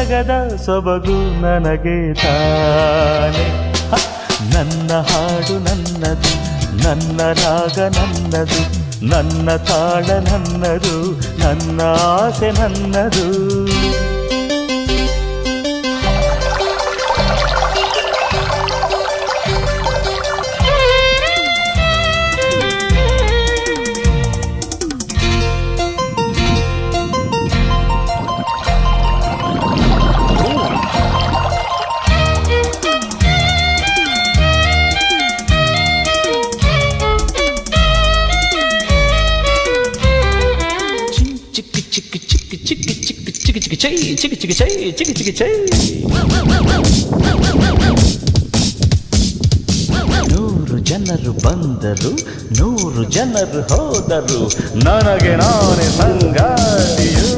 ಜಗದ ಸೊಬಗು ನನಗೆ ತಾನೆ. ನನ್ನ ಹಾಡು ನನ್ನದು, ನನ್ನ ರಾಗ ನನ್ನದು, ನನ್ನ ತಾಳ ನನ್ನದು, ನನ್ನ ಆಸೆ ನನ್ನದು. ನೂರು ಜನರು ಬಂದರು, ನೂರು ಜನರು ಹೋದರು, ನನಗೆ ನಾನೇ ಸಂಗಾತಿಯು.